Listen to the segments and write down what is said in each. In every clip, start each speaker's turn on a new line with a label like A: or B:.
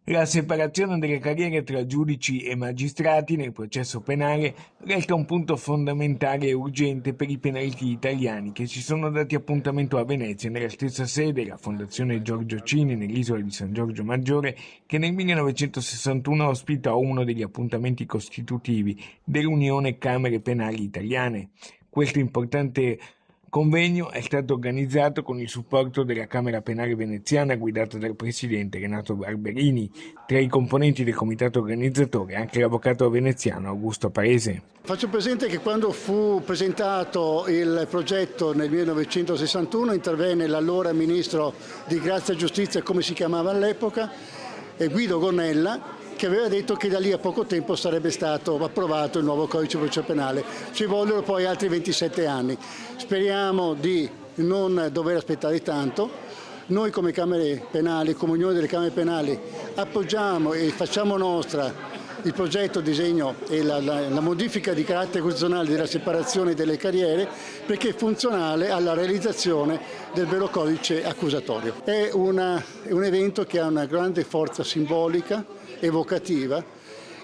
A: La separazione delle carriere tra giudici e magistrati nel processo penale resta un punto fondamentale e urgente per i penalisti italiani che si sono dati appuntamento a Venezia nella stessa sede, la Fondazione Giorgio Cini nell'isola di San Giorgio Maggiore, che nel 1961 ospitò uno degli appuntamenti costitutivi dell'Unione Camere Penali Italiane. Questo importante convegno è stato organizzato con il supporto della Camera Penale Veneziana guidata dal presidente Renato Barberini. Tra i componenti del comitato organizzatore anche l'avvocato veneziano Augusto Paese.
B: Faccio presente che quando fu presentato il progetto nel 1961 intervenne l'allora ministro di Grazia e Giustizia, come si chiamava all'epoca, Guido Gonella, che aveva detto che da lì a poco tempo sarebbe stato approvato il nuovo codice di procedura penale. Ci vollero poi altri 27 anni. Speriamo di non dover aspettare tanto. Noi come Camere Penali, come Unione delle Camere Penali, appoggiamo e facciamo nostra il progetto, disegno e la modifica di carattere costituzionale della separazione delle carriere, perché è funzionale alla realizzazione del vero codice accusatorio. È un evento che ha una grande forza simbolica, evocativa,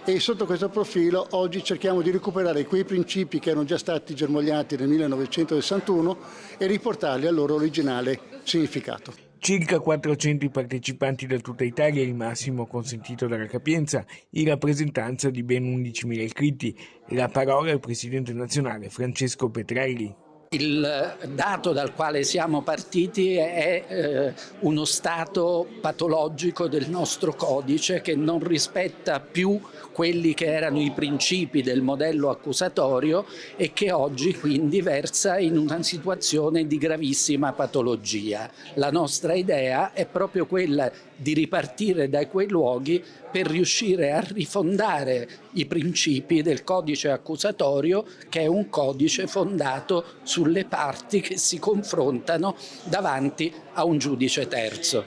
B: e sotto questo profilo oggi cerchiamo di recuperare quei principi che erano già stati germogliati nel 1961 e riportarli al loro originale significato.
A: Circa 400 partecipanti da tutta Italia, il massimo consentito dalla capienza, in rappresentanza di ben 11.000 iscritti. La parola al presidente nazionale Francesco Petrelli.
C: Il dato dal quale siamo partiti è uno stato patologico del nostro codice che non rispetta più quelli che erano i principi del modello accusatorio e che oggi quindi versa in una situazione di gravissima patologia. La nostra idea è proprio quella di ripartire da quei luoghi per riuscire a rifondare i principi del codice accusatorio, che è un codice fondato sulle parti che si confrontano davanti a un giudice terzo.